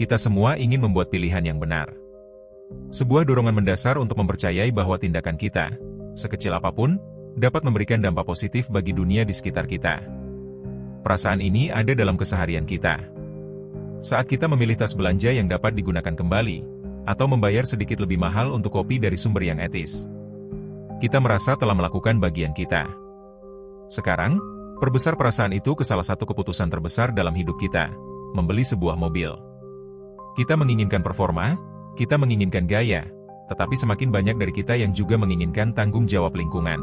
Kita semua ingin membuat pilihan yang benar. Sebuah dorongan mendasar untuk mempercayai bahwa tindakan kita, sekecil apapun, dapat memberikan dampak positif bagi dunia di sekitar kita. Perasaan ini ada dalam keseharian kita. Saat kita memilih tas belanja yang dapat digunakan kembali, atau membayar sedikit lebih mahal untuk kopi dari sumber yang etis, kita merasa telah melakukan bagian kita. Sekarang, perbesar perasaan itu ke salah satu keputusan terbesar dalam hidup kita, membeli sebuah mobil. Kita menginginkan performa, kita menginginkan gaya, tetapi semakin banyak dari kita yang juga menginginkan tanggung jawab lingkungan.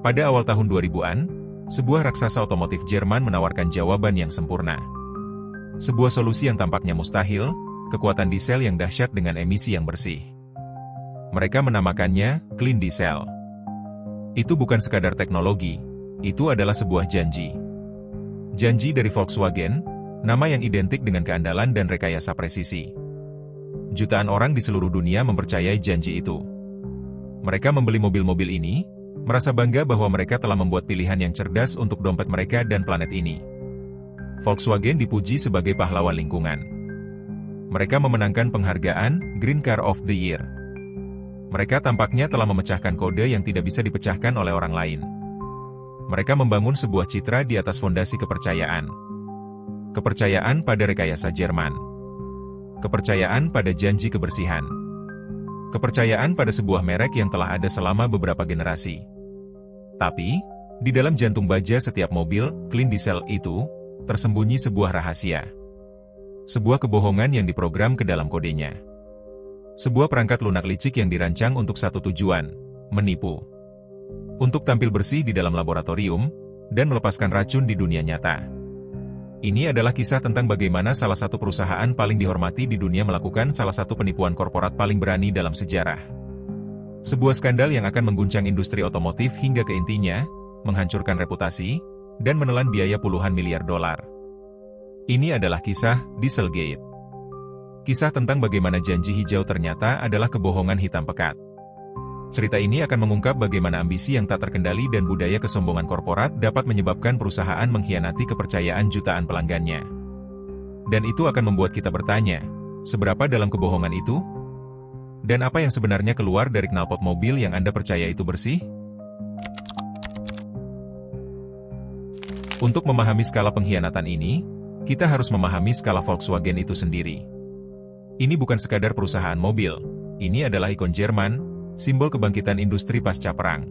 Pada awal tahun 2000-an, sebuah raksasa otomotif Jerman menawarkan jawaban yang sempurna. Sebuah solusi yang tampaknya mustahil, kekuatan diesel yang dahsyat dengan emisi yang bersih. Mereka menamakannya Clean Diesel. Itu bukan sekadar teknologi, itu adalah sebuah janji. Janji dari Volkswagen, nama yang identik dengan keandalan dan rekayasa presisi. Jutaan orang di seluruh dunia mempercayai janji itu. Mereka membeli mobil-mobil ini, merasa bangga bahwa mereka telah membuat pilihan yang cerdas untuk dompet mereka dan planet ini. Volkswagen dipuji sebagai pahlawan lingkungan. Mereka memenangkan penghargaan Green Car of the Year. Mereka tampaknya telah memecahkan kode yang tidak bisa dipecahkan oleh orang lain. Mereka membangun sebuah citra di atas fondasi kepercayaan. Kepercayaan pada rekayasa Jerman. Kepercayaan pada janji kebersihan. Kepercayaan pada sebuah merek yang telah ada selama beberapa generasi. Tapi, di dalam jantung baja setiap mobil, Clean Diesel itu, tersembunyi sebuah rahasia. Sebuah kebohongan yang diprogram ke dalam kodenya. Sebuah perangkat lunak licik yang dirancang untuk satu tujuan, menipu. Untuk tampil bersih di dalam laboratorium, dan melepaskan racun di dunia nyata. Ini adalah kisah tentang bagaimana salah satu perusahaan paling dihormati di dunia melakukan salah satu penipuan korporat paling berani dalam sejarah. Sebuah skandal yang akan mengguncang industri otomotif hingga ke intinya, menghancurkan reputasi, dan menelan biaya puluhan miliar dolar. Ini adalah kisah Dieselgate. Kisah tentang bagaimana janji hijau ternyata adalah kebohongan hitam pekat. Cerita ini akan mengungkap bagaimana ambisi yang tak terkendali dan budaya kesombongan korporat dapat menyebabkan perusahaan mengkhianati kepercayaan jutaan pelanggannya. Dan itu akan membuat kita bertanya, seberapa dalam kebohongan itu? Dan apa yang sebenarnya keluar dari knalpot mobil yang Anda percaya itu bersih? Untuk memahami skala pengkhianatan ini, kita harus memahami skala Volkswagen itu sendiri. Ini bukan sekadar perusahaan mobil, ini adalah ikon Jerman, simbol kebangkitan industri pasca perang.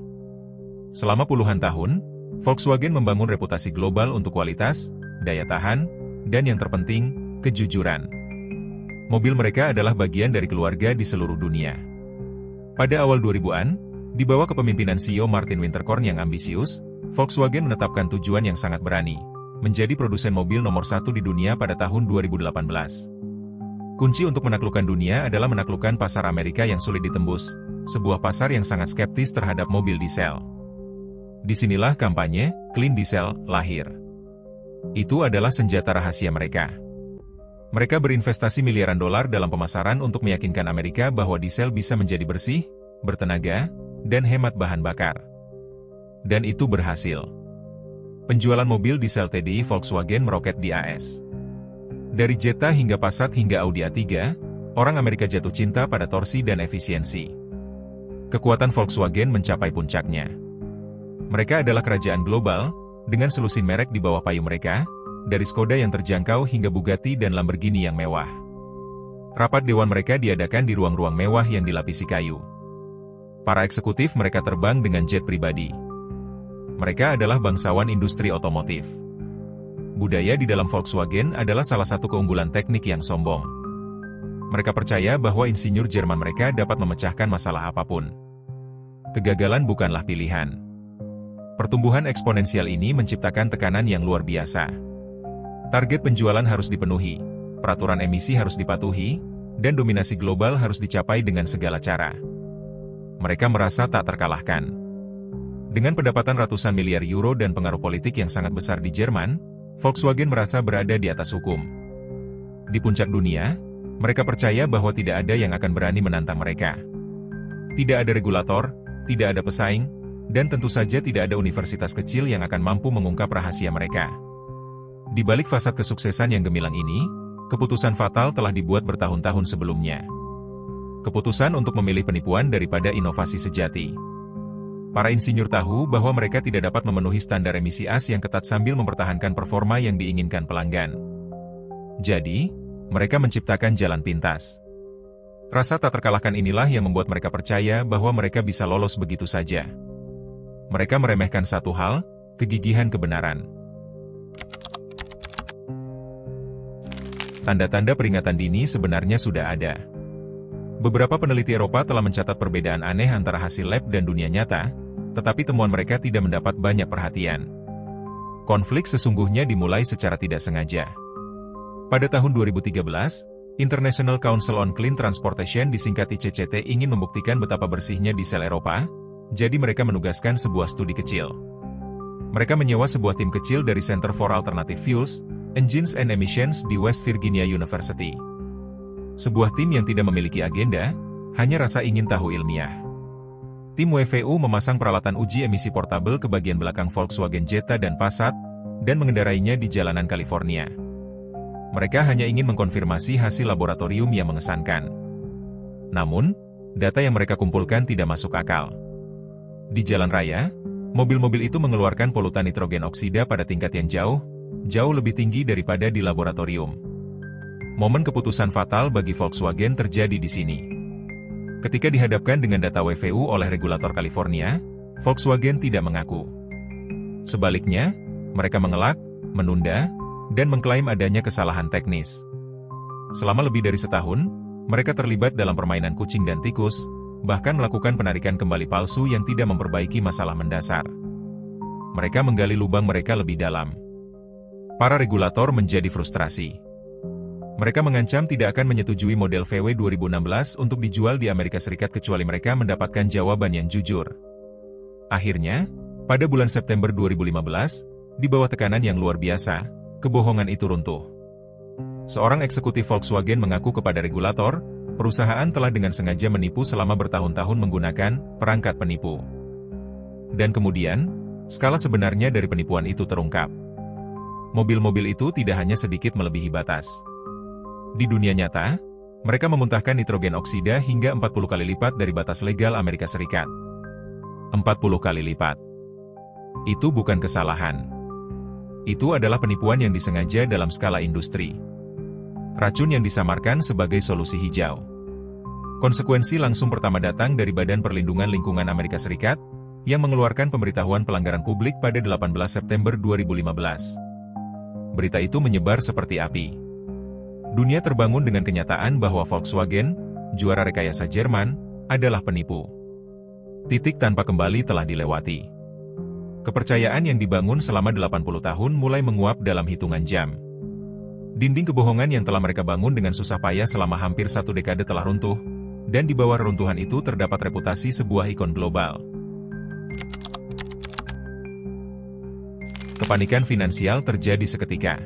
Selama puluhan tahun, Volkswagen membangun reputasi global untuk kualitas, daya tahan, dan yang terpenting, kejujuran. Mobil mereka adalah bagian dari keluarga di seluruh dunia. Pada awal 2000-an, di bawah kepemimpinan CEO Martin Winterkorn yang ambisius, Volkswagen menetapkan tujuan yang sangat berani, menjadi produsen mobil nomor satu di dunia pada tahun 2018. Kunci untuk menaklukkan dunia adalah menaklukkan pasar Amerika yang sulit ditembus, sebuah pasar yang sangat skeptis terhadap mobil diesel. Disinilah kampanye Clean Diesel lahir. Itu adalah senjata rahasia mereka. Mereka berinvestasi miliaran dolar dalam pemasaran untuk meyakinkan Amerika bahwa diesel bisa menjadi bersih, bertenaga, dan hemat bahan bakar. Dan itu berhasil. Penjualan mobil diesel TDI Volkswagen meroket di AS. Dari Jetta hingga Passat hingga Audi A3, orang Amerika jatuh cinta pada torsi dan efisiensi. Kekuatan Volkswagen mencapai puncaknya. Mereka adalah kerajaan global, dengan selusin merek di bawah payung mereka, dari Skoda yang terjangkau hingga Bugatti dan Lamborghini yang mewah. Rapat dewan mereka diadakan di ruang-ruang mewah yang dilapisi kayu. Para eksekutif mereka terbang dengan jet pribadi. Mereka adalah bangsawan industri otomotif. Budaya di dalam Volkswagen adalah salah satu keunggulan teknik yang sombong. Mereka percaya bahwa insinyur Jerman mereka dapat memecahkan masalah apapun. Kegagalan bukanlah pilihan. Pertumbuhan eksponensial ini menciptakan tekanan yang luar biasa. Target penjualan harus dipenuhi, peraturan emisi harus dipatuhi, dan dominasi global harus dicapai dengan segala cara. Mereka merasa tak terkalahkan. Dengan pendapatan ratusan miliar euro dan pengaruh politik yang sangat besar di Jerman, Volkswagen merasa berada di atas hukum. Di puncak dunia, mereka percaya bahwa tidak ada yang akan berani menantang mereka. Tidak ada regulator, tidak ada pesaing, dan tentu saja tidak ada universitas kecil yang akan mampu mengungkap rahasia mereka. Di balik fasad kesuksesan yang gemilang ini, keputusan fatal telah dibuat bertahun-tahun sebelumnya. Keputusan untuk memilih penipuan daripada inovasi sejati. Para insinyur tahu bahwa mereka tidak dapat memenuhi standar emisi AS yang ketat sambil mempertahankan performa yang diinginkan pelanggan. Jadi, mereka menciptakan jalan pintas. Rasa tak terkalahkan inilah yang membuat mereka percaya bahwa mereka bisa lolos begitu saja. Mereka meremehkan satu hal, kegigihan kebenaran. Tanda-tanda peringatan dini sebenarnya sudah ada. Beberapa peneliti Eropa telah mencatat perbedaan aneh antara hasil lab dan dunia nyata, tetapi temuan mereka tidak mendapat banyak perhatian. Konflik sesungguhnya dimulai secara tidak sengaja. Pada tahun 2013, International Council on Clean Transportation disingkat ICCT ingin membuktikan betapa bersihnya diesel Eropa, jadi mereka menugaskan sebuah studi kecil. Mereka menyewa sebuah tim kecil dari Center for Alternative Fuels, Engines and Emissions di West Virginia University. Sebuah tim yang tidak memiliki agenda, hanya rasa ingin tahu ilmiah. Tim WVU memasang peralatan uji emisi portabel ke bagian belakang Volkswagen Jetta dan Passat, dan mengendarainya di jalanan California. Mereka hanya ingin mengkonfirmasi hasil laboratorium yang mengesankan. Namun, data yang mereka kumpulkan tidak masuk akal. Di jalan raya, mobil-mobil itu mengeluarkan polutan nitrogen oksida pada tingkat yang jauh lebih tinggi daripada di laboratorium. Momen keputusan fatal bagi Volkswagen terjadi di sini. Ketika dihadapkan dengan data WVU oleh regulator California, Volkswagen tidak mengaku. Sebaliknya, mereka mengelak, menunda, dan mengklaim adanya kesalahan teknis. Selama lebih dari setahun, mereka terlibat dalam permainan kucing dan tikus, bahkan melakukan penarikan kembali palsu yang tidak memperbaiki masalah mendasar. Mereka menggali lubang mereka lebih dalam. Para regulator menjadi frustrasi. Mereka mengancam tidak akan menyetujui model VW 2016 untuk dijual di Amerika Serikat kecuali mereka mendapatkan jawaban yang jujur. Akhirnya, pada bulan September 2015, di bawah tekanan yang luar biasa, kebohongan itu runtuh. Seorang eksekutif Volkswagen mengaku kepada regulator, perusahaan telah dengan sengaja menipu selama bertahun-tahun menggunakan perangkat penipu. Dan kemudian, skala sebenarnya dari penipuan itu terungkap. Mobil-mobil itu tidak hanya sedikit melebihi batas. Di dunia nyata, mereka memuntahkan nitrogen oksida hingga 40 kali lipat dari batas legal Amerika Serikat. 40 kali lipat. Itu bukan kesalahan. Itu adalah penipuan yang disengaja dalam skala industri. Racun yang disamarkan sebagai solusi hijau. Konsekuensi langsung pertama datang dari Badan Perlindungan Lingkungan Amerika Serikat, yang mengeluarkan pemberitahuan pelanggaran publik pada 18 September 2015. Berita itu menyebar seperti api. Dunia terbangun dengan kenyataan bahwa Volkswagen, juara rekayasa Jerman, adalah penipu. Titik tanpa kembali telah dilewati. Kepercayaan yang dibangun selama 80 tahun mulai menguap dalam hitungan jam. Dinding kebohongan yang telah mereka bangun dengan susah payah selama hampir 1 dekade telah runtuh, dan di bawah reruntuhan itu terdapat reputasi sebuah ikon global. Kepanikan finansial terjadi seketika.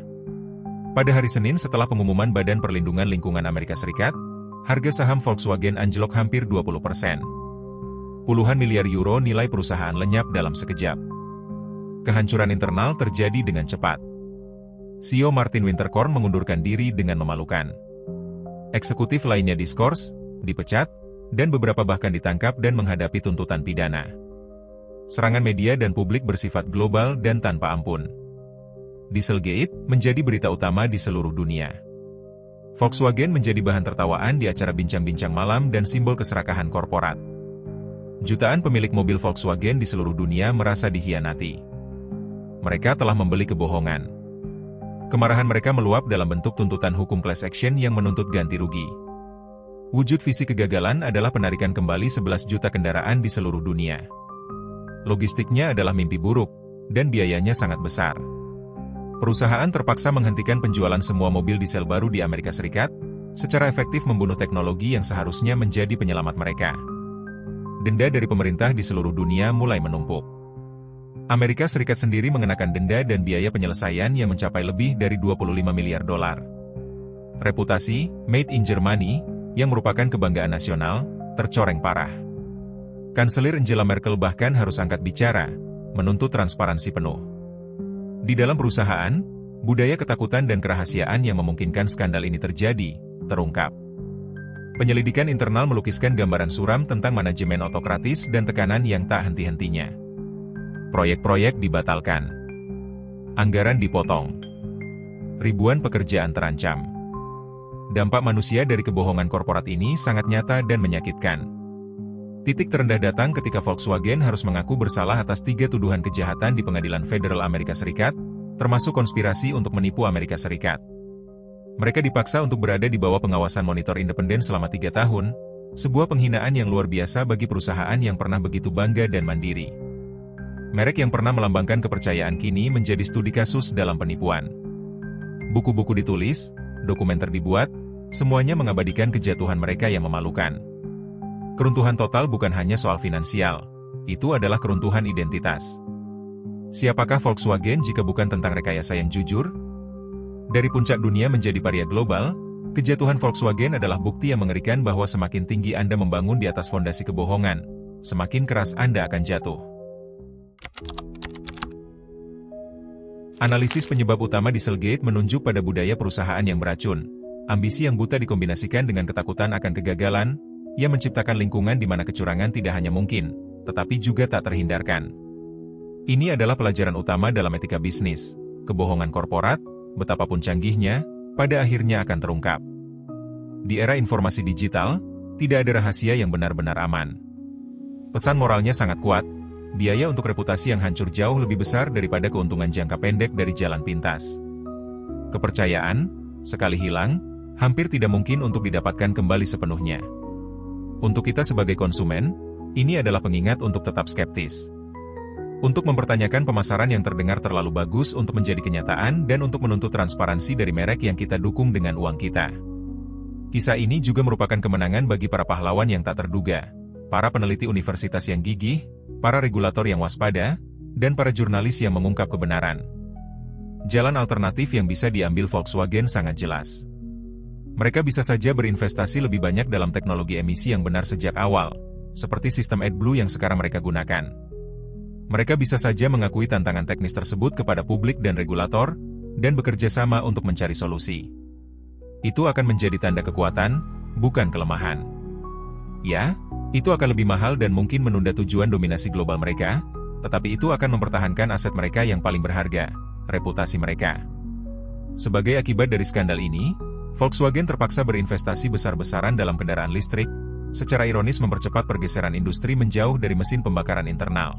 Pada hari Senin setelah pengumuman Badan Perlindungan Lingkungan Amerika Serikat, harga saham Volkswagen anjlok hampir 20%. Puluhan miliar euro nilai perusahaan lenyap dalam sekejap. Kehancuran internal terjadi dengan cepat. CEO Martin Winterkorn mengundurkan diri dengan memalukan. Eksekutif lainnya diskors, dipecat, dan beberapa bahkan ditangkap dan menghadapi tuntutan pidana. Serangan media dan publik bersifat global dan tanpa ampun. Dieselgate menjadi berita utama di seluruh dunia. Volkswagen menjadi bahan tertawaan di acara bincang-bincang malam dan simbol keserakahan korporat. Jutaan pemilik mobil Volkswagen di seluruh dunia merasa dikhianati. Mereka telah membeli kebohongan. Kemarahan mereka meluap dalam bentuk tuntutan hukum class action yang menuntut ganti rugi. Wujud visi kegagalan adalah penarikan kembali 11 juta kendaraan di seluruh dunia. Logistiknya adalah mimpi buruk, dan biayanya sangat besar. Perusahaan terpaksa menghentikan penjualan semua mobil diesel baru di Amerika Serikat, secara efektif membunuh teknologi yang seharusnya menjadi penyelamat mereka. Denda dari pemerintah di seluruh dunia mulai menumpuk. Amerika Serikat sendiri mengenakan denda dan biaya penyelesaian yang mencapai lebih dari 25 miliar dolar. Reputasi, Made in Germany, yang merupakan kebanggaan nasional, tercoreng parah. Kanselir Angela Merkel bahkan harus angkat bicara, menuntut transparansi penuh. Di dalam perusahaan, Budaya ketakutan dan kerahasiaan yang memungkinkan skandal ini terjadi, terungkap. Penyelidikan internal melukiskan gambaran suram tentang manajemen otokratis dan tekanan yang tak henti-hentinya. Proyek-proyek dibatalkan. Anggaran dipotong. Ribuan pekerjaan terancam. Dampak manusia dari kebohongan korporat ini sangat nyata dan menyakitkan. Titik terendah datang ketika Volkswagen harus mengaku bersalah atas 3 tuduhan kejahatan di Pengadilan Federal Amerika Serikat, termasuk konspirasi untuk menipu Amerika Serikat. Mereka dipaksa untuk berada di bawah pengawasan monitor independen selama 3 tahun, sebuah penghinaan yang luar biasa bagi perusahaan yang pernah begitu bangga dan mandiri. Merek yang pernah melambangkan kepercayaan kini menjadi studi kasus dalam penipuan. Buku-buku ditulis, dokumenter dibuat, semuanya mengabadikan kejatuhan mereka yang memalukan. Keruntuhan total bukan hanya soal finansial, itu adalah keruntuhan identitas. Siapakah Volkswagen jika bukan tentang rekayasa yang jujur? Dari puncak dunia menjadi paria global, kejatuhan Volkswagen adalah bukti yang mengerikan bahwa semakin tinggi Anda membangun di atas fondasi kebohongan, semakin keras Anda akan jatuh. Analisis penyebab utama Dieselgate menunjuk pada budaya perusahaan yang beracun, ambisi yang buta dikombinasikan dengan ketakutan akan kegagalan, yang menciptakan lingkungan di mana kecurangan tidak hanya mungkin, tetapi juga tak terhindarkan. Ini adalah pelajaran utama dalam etika bisnis. Kebohongan korporat, betapapun canggihnya, pada akhirnya akan terungkap. Di era informasi digital, tidak ada rahasia yang benar-benar aman. Pesan moralnya sangat kuat, biaya untuk reputasi yang hancur jauh lebih besar daripada keuntungan jangka pendek dari jalan pintas. Kepercayaan, sekali hilang, hampir tidak mungkin untuk didapatkan kembali sepenuhnya. Untuk kita sebagai konsumen, ini adalah pengingat untuk tetap skeptis. Untuk mempertanyakan pemasaran yang terdengar terlalu bagus untuk menjadi kenyataan dan untuk menuntut transparansi dari merek yang kita dukung dengan uang kita. Kisah ini juga merupakan kemenangan bagi para pahlawan yang tak terduga, para peneliti universitas yang gigih, para regulator yang waspada, dan para jurnalis yang mengungkap kebenaran. Jalan alternatif yang bisa diambil Volkswagen sangat jelas. Mereka bisa saja berinvestasi lebih banyak dalam teknologi emisi yang benar sejak awal, seperti sistem AdBlue yang sekarang mereka gunakan. Mereka bisa saja mengakui tantangan teknis tersebut kepada publik dan regulator, dan bekerja sama untuk mencari solusi. Itu akan menjadi tanda kekuatan, bukan kelemahan. Ya, itu akan lebih mahal dan mungkin menunda tujuan dominasi global mereka, tetapi itu akan mempertahankan aset mereka yang paling berharga, reputasi mereka. Sebagai akibat dari skandal ini, Volkswagen terpaksa berinvestasi besar-besaran dalam kendaraan listrik, secara ironis mempercepat pergeseran industri menjauh dari mesin pembakaran internal.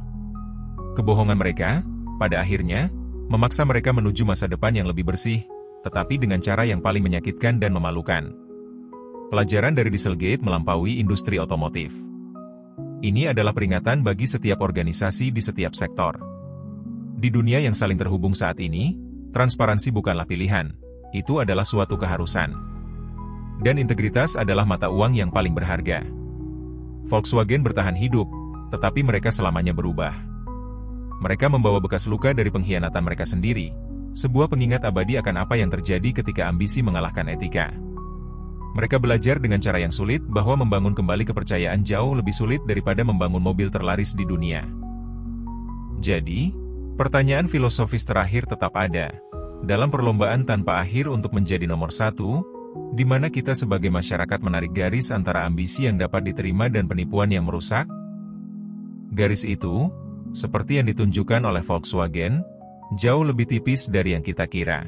Kebohongan mereka, pada akhirnya, memaksa mereka menuju masa depan yang lebih bersih, tetapi dengan cara yang paling menyakitkan dan memalukan. Pelajaran dari Dieselgate melampaui industri otomotif. Ini adalah peringatan bagi setiap organisasi di setiap sektor. Di dunia yang saling terhubung saat ini, transparansi bukanlah pilihan, itu adalah suatu keharusan. Dan integritas adalah mata uang yang paling berharga. Volkswagen bertahan hidup, tetapi mereka selamanya berubah. Mereka membawa bekas luka dari pengkhianatan mereka sendiri, sebuah pengingat abadi akan apa yang terjadi ketika ambisi mengalahkan etika. Mereka belajar dengan cara yang sulit bahwa membangun kembali kepercayaan jauh lebih sulit daripada membangun mobil terlaris di dunia. Jadi, pertanyaan filosofis terakhir tetap ada. Dalam perlombaan tanpa akhir untuk menjadi nomor satu, di mana kita sebagai masyarakat menarik garis antara ambisi yang dapat diterima dan penipuan yang merusak? Garis itu, seperti yang ditunjukkan oleh Volkswagen, jauh lebih tipis dari yang kita kira.